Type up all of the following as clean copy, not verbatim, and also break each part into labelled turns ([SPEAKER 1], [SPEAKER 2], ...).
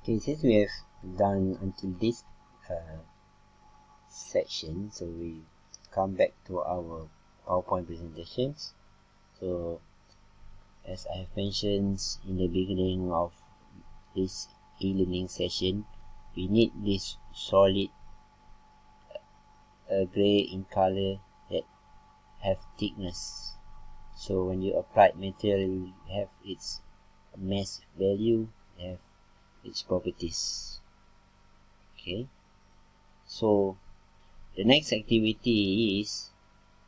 [SPEAKER 1] Okay, since we have done until this section, so we come back to our PowerPoint presentations. So as I have mentioned in the beginning of this e-learning session, we need this solid gray in color that have thickness. So when you apply material, you have its mass value, have its properties. Okay, so the next activity is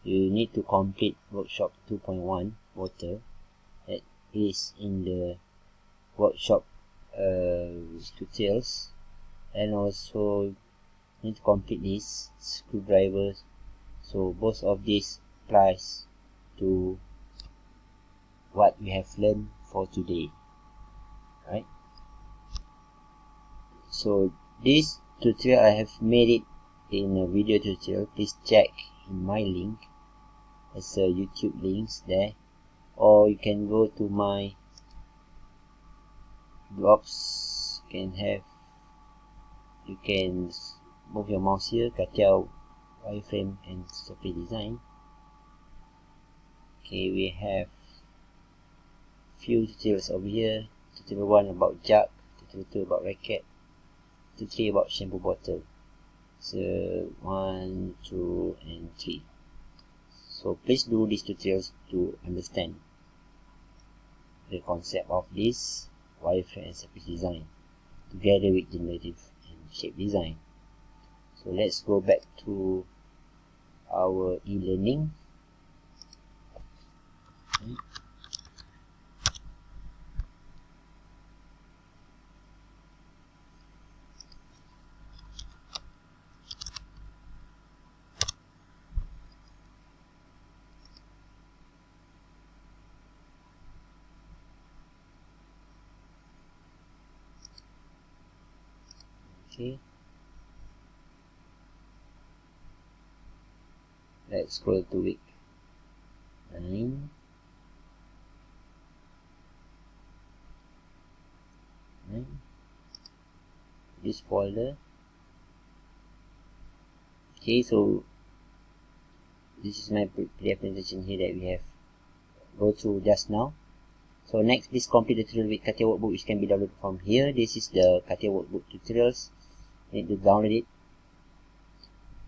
[SPEAKER 1] you need to complete workshop 2.1 water that is in the workshop tutorials, and also need to complete this screwdrivers. So both of these applies to what we have learned for today, right? So this tutorial I have made it in a video tutorial. Please check in my link as a YouTube links there, or you can go to my blogs. You can move your mouse here, Katia Wireframe and Surface Design. Okay, we have few tutorials over here. Tutorial 1 about jug, tutorial 2 about racket, tutorial 3 about shampoo bottle. So 1, 2 and 3. So please do these tutorials to understand the concept of this wireframe and surface design together with generative and shape design. So let's go back to our e-learning. Okay, let's scroll to week 9. This folder. Okay, so this is my PDF presentation here that we have go through just now. So next, please complete the tutorial with Katia workbook, which can be downloaded from here. This is the Katia workbook tutorials. You need to download it.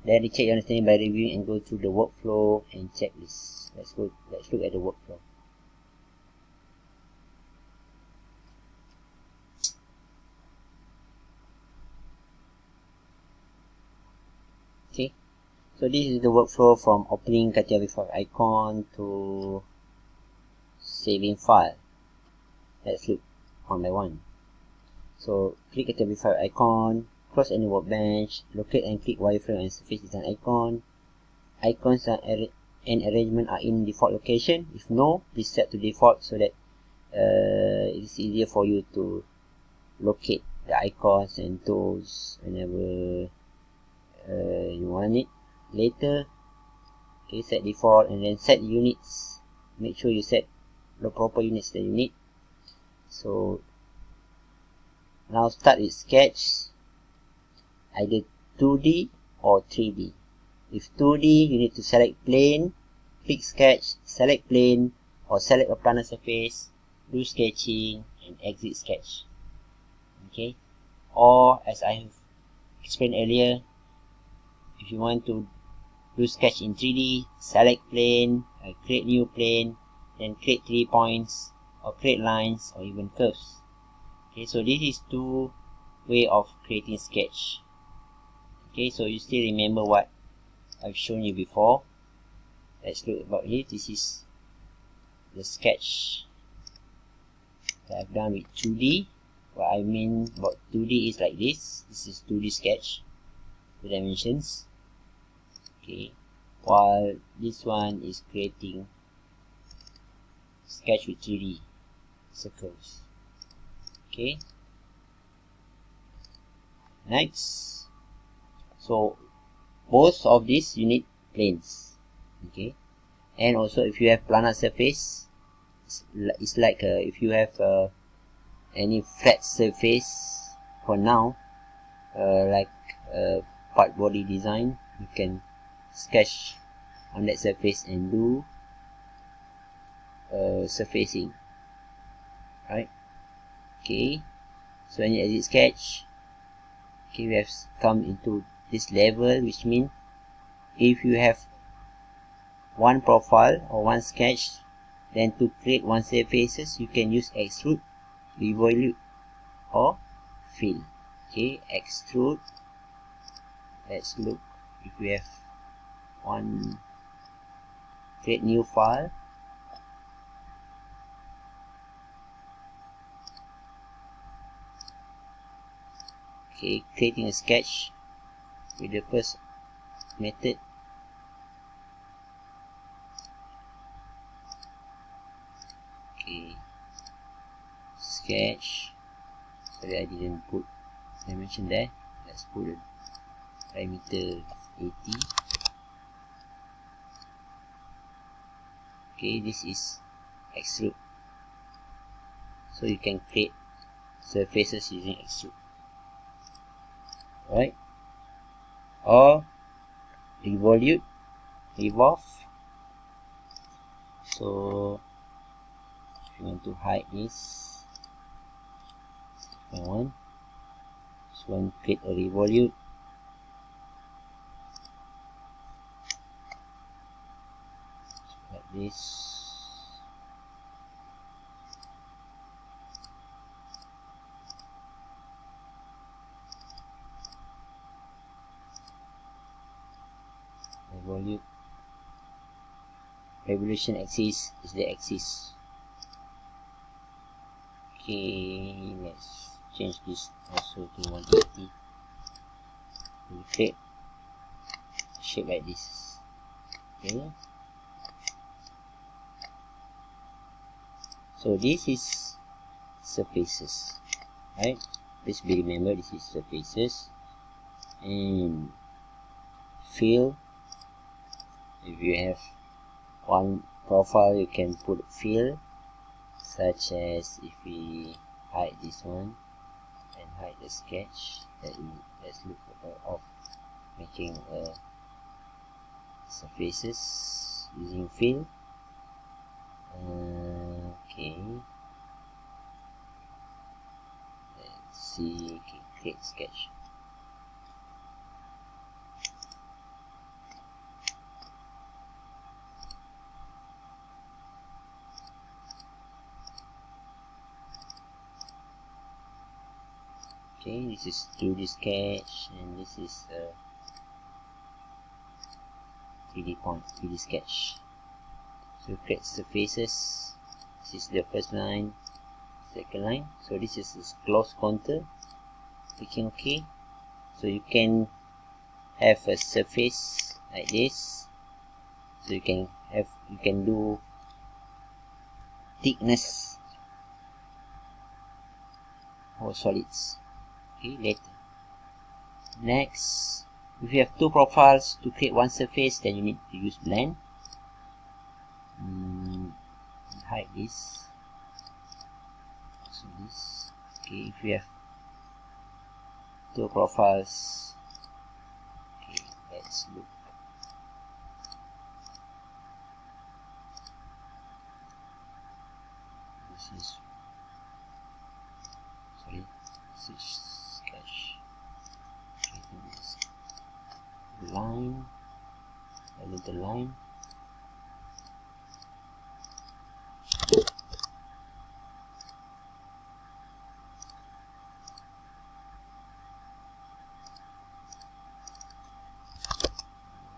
[SPEAKER 1] Then check your understanding by reviewing and go through the workflow and checklist. Let's look at the workflow. Okay, so this is the workflow from opening Katia V5 icon to saving file. Let's look one by one. So click Katia V5 icon, close any workbench, locate and click wireframe and surface design icon. Icons and arrangement are in default location. If no, please set to default so that it is easier for you to locate the icons and tools whenever you want it later. Okay, set default and then set units. Make sure you set the proper units that you need. So now start with sketch, either 2D or 3D. If 2D, you need to select plane, click sketch, select plane, or select a planar surface, do sketching, and exit sketch. Okay, or as I have explained earlier, if you want to do sketch in 3D, select plane, create new plane, then create 3 points, or create lines, or even curves. Okay, so this is two way of creating sketch. Okay, so you still remember what I've shown you before. Let's look about here. This is the sketch that I've done with 2D. What I mean about 2D is like this. This is 2D sketch, the dimensions. Okay, while this one is creating sketch with 3D circles. Okay, next, so both of these you need planes. Okay, and also if you have planar surface, it's like if you have any flat surface for now, like part body design, you can sketch on that surface and do surfacing, right? Okay, so when you exit sketch, okay, we have come into this level, which means if you have one profile or one sketch, then to create one surfaces, you can use extrude, revolute, or fill. Okay, extrude. Let's look if we have one. Create new file. Okay, creating a sketch with the first method. Okay, sketch. Sorry, I didn't put dimension there. Let's put a diameter 80. Okay, this is extrude. So you can create surfaces using extrude, right? Or revolute, revolve. So if you want to hide this one, this one, create a revolute. Like this. Revolute. Revolution axis is the axis. Okay, let's change this also to 180. We create a shape like this. Okay. So this is surfaces, right? Please be remember this is surfaces. And fill. If you have one profile, you can put fill, such as if we hide this one and hide the sketch. Let's look of making surfaces using fill. Okay, let's see. Okay, create sketch. Okay, this is 2D sketch, and this is 3D point, 3D sketch. So create surfaces. This is the first line, second line. So this is a close contour. Clicking OK. So you can have a surface like this. So you can do thickness or solids. Okay, later. Next, if you have two profiles to create one surface, then you need to use blend. Hide this. So this. Okay, if you have two profiles, okay, let's look. This is sketch. Creating this line, a little line.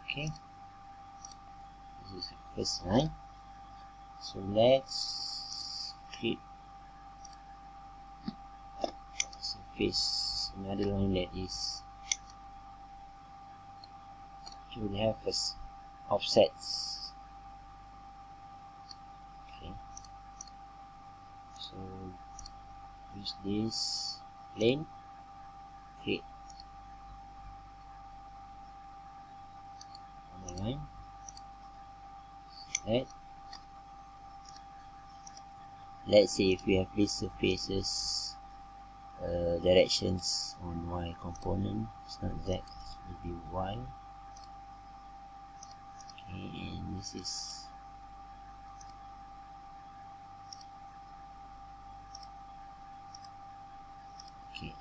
[SPEAKER 1] Okay, this is the first line. So let's create surface, another line that is should have offsets. Okay, so use this plane, create another line. Right. Let's say if we have these surfaces directions on Y component. It's not Z, it will be Y. Okay, and this is okay.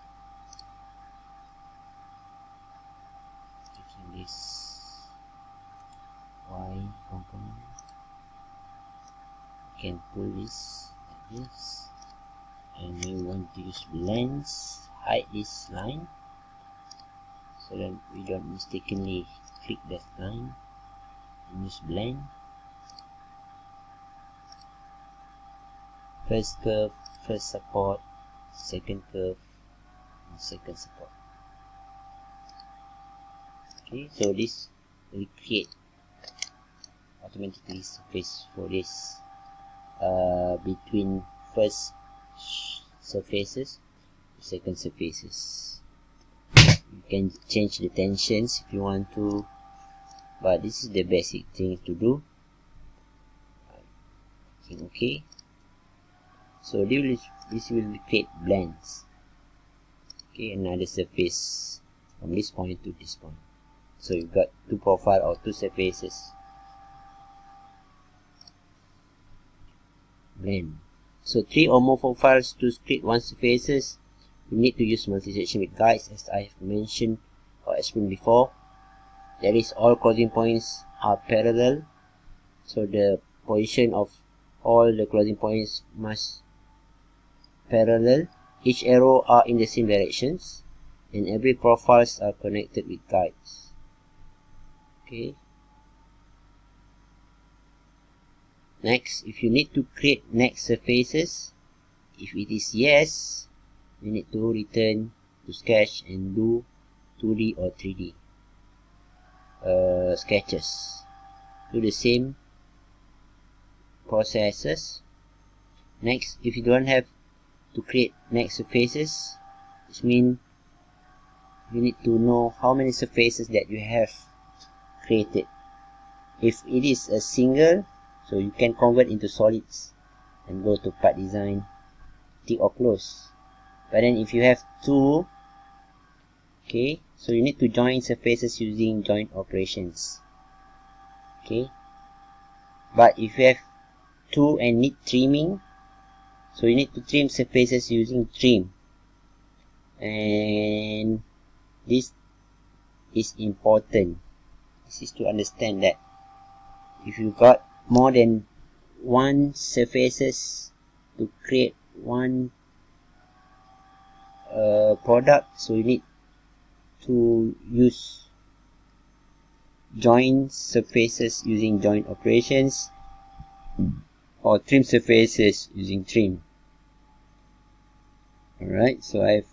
[SPEAKER 1] Taking this Y component, you can pull this like this, and we want to use blends, hide this line so that we don't mistakenly click that line, and use blend. First curve, first support, second curve, and second support. Okay, so this will create automatically surface for this between first surfaces to second surfaces. You can change the tensions if you want to, but this is the basic thing to do. Okay, so this will create blends. Okay, another surface from this point to this point. So you've got two profiles or two surfaces. Blend. So 3 or more profiles to create one surfaces. You need to use multi-section with guides, as I have mentioned or explained before. That is, all closing points are parallel. So the position of all the closing points must parallel. Each arrow are in the same directions, and every profiles are connected with guides. Okay. Next, if you need to create next surfaces, if it is yes, you need to return to sketch and do 2D or 3D sketches. Do the same processes. Next, if you don't have to create next surfaces, which means you need to know how many surfaces that you have created. If it is a single, so you can convert into solids and go to part design, tick or close. But then if you have two, okay, so you need to join surfaces using join operations. Okay, but if you have two and need trimming, so you need to trim surfaces using trim. And this is important. This is to understand that if you got more than one surfaces to create one product, so you need to use join surfaces using join operations or trim surfaces using trim. Alright, so I've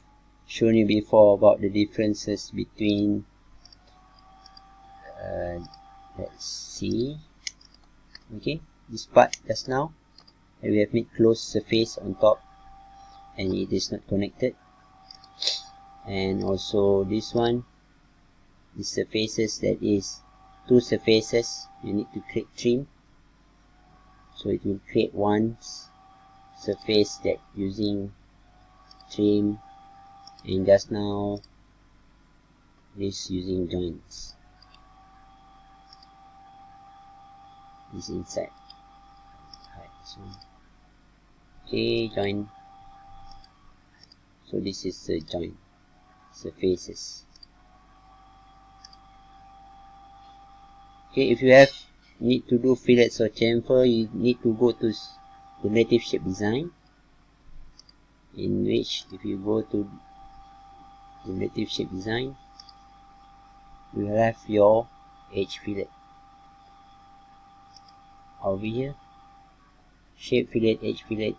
[SPEAKER 1] shown you before about the differences between let's see, okay, this part just now, and we have made closed surface on top and it is not connected, and also this one, the surfaces, that is two surfaces, you need to create trim, so it will create one surface that using trim, and just now this using joints. This inside. Hide this one. Okay, join. So this is the joint surfaces. Okay, if you have need to do fillets or chamfer, you need to go to the native shape design, in which if you go to the native shape design, you will have your edge fillet. Over here, shape fillet, edge fillet,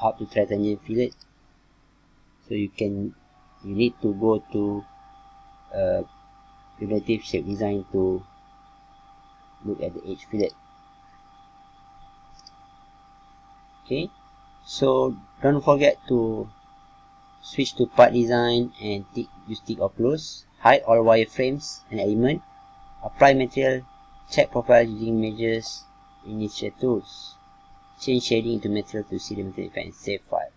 [SPEAKER 1] up to triangle fillet. So you need to go to relative shape design to look at the edge fillet. Okay, so don't forget to switch to part design and use tick or close. Hide all wireframes and element. Apply material, check profile using measures, initial tools. Change shading into material to see the material effect and save file.